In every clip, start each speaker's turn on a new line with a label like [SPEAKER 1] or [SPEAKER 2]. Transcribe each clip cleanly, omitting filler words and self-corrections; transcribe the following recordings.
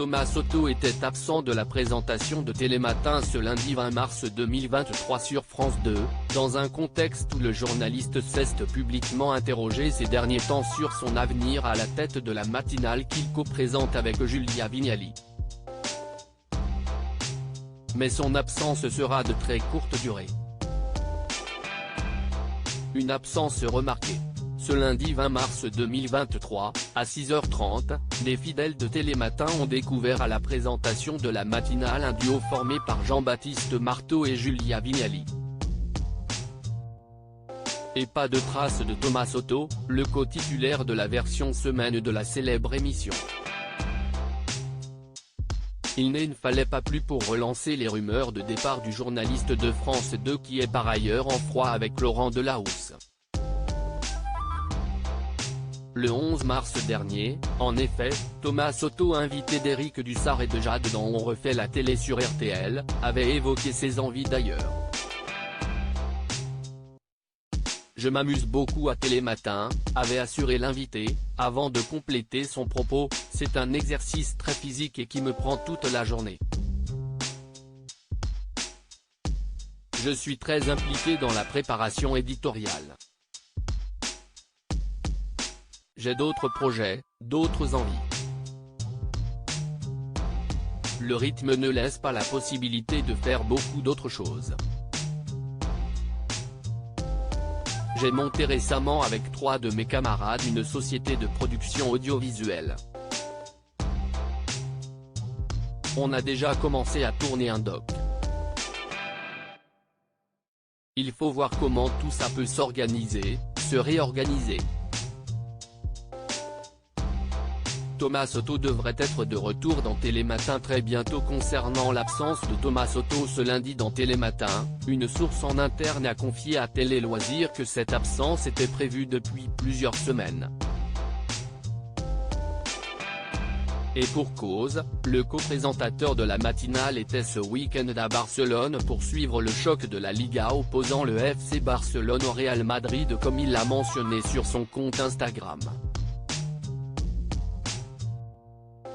[SPEAKER 1] Thomas Soto était absent de la présentation de Télématin ce lundi 20 mars 2023 sur France 2, dans un contexte où le journaliste s'est publiquement interrogé ces derniers temps sur son avenir à la tête de la matinale qu'il co-présente avec Julia Vignali. Mais son absence sera de très courte durée. Une absence remarquée. Ce lundi 20 mars 2023, à 6h30, les fidèles de Télématin ont découvert à la présentation de la matinale un duo formé par Jean-Baptiste Marteau et Julia Vignali. Et pas de trace de Thomas Soto, le co-titulaire de la version semaine de la célèbre émission. Il ne fallait pas plus pour relancer les rumeurs de départ du journaliste de France 2 qui est par ailleurs en froid avec Laurent Delahousse. Le 11 mars dernier, en effet, Thomas Soto, invité d'Éric Dussart et de Jade dans On refait la télé sur RTL, avait évoqué ses envies d'ailleurs. Je m'amuse beaucoup à Télématin, avait assuré l'invité, avant de compléter son propos, c'est un exercice très physique et qui me prend toute la journée. Je suis très impliqué dans la préparation éditoriale. J'ai d'autres projets, d'autres envies. Le rythme ne laisse pas la possibilité de faire beaucoup d'autres choses. J'ai monté récemment avec 3 de mes camarades une société de production audiovisuelle. On a déjà commencé à tourner un doc. Il faut voir comment tout ça peut s'organiser, se réorganiser. Thomas Soto devrait être de retour dans Télématin très bientôt. Concernant l'absence de Thomas Soto ce lundi dans Télématin, une source en interne a confié à Télé Loisirs que cette absence était prévue depuis plusieurs semaines. Et pour cause, le co-présentateur de la matinale était ce week-end à Barcelone pour suivre le choc de la Liga opposant le FC Barcelone au Real Madrid comme il l'a mentionné sur son compte Instagram.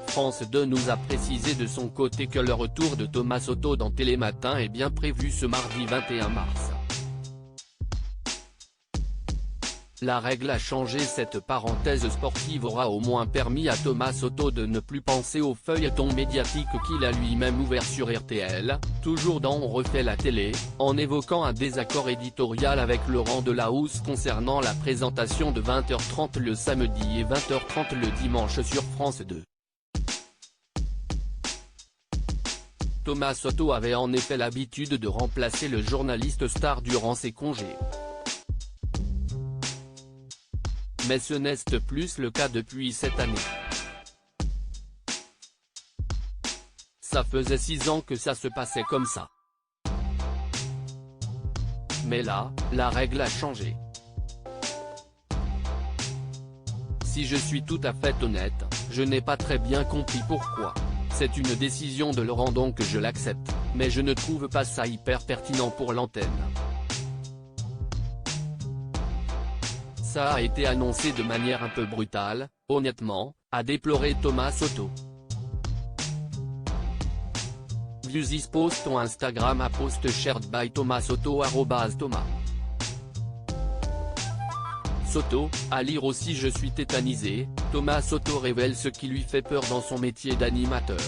[SPEAKER 1] France 2 nous a précisé de son côté que le retour de Thomas Soto dans Télématin est bien prévu ce mardi 21 mars. La règle a changé. Cette parenthèse sportive aura au moins permis à Thomas Soto de ne plus penser au feuilleton médiatique qu'il a lui-même ouvert sur RTL, toujours dans On refait la télé, en évoquant un désaccord éditorial avec Laurent Delahousse concernant la présentation de 20h30 le samedi et 20h30 le dimanche sur France 2. Thomas Soto avait en effet l'habitude de remplacer le journaliste star durant ses congés. Mais ce n'est plus le cas depuis cette année. Ça faisait 6 ans que ça se passait comme ça. Mais là, la règle a changé. Si je suis tout à fait honnête, je n'ai pas très bien compris pourquoi. C'est une décision de Laurent donc je l'accepte, mais je ne trouve pas ça hyper pertinent pour l'antenne. Ça a été annoncé de manière un peu brutale, honnêtement, a déploré Thomas Soto. View this post on Instagram a post shared by Thomas Soto @Thomas Soto, à lire aussi. Je suis tétanisé, Thomas Soto révèle ce qui lui fait peur dans son métier d'animateur.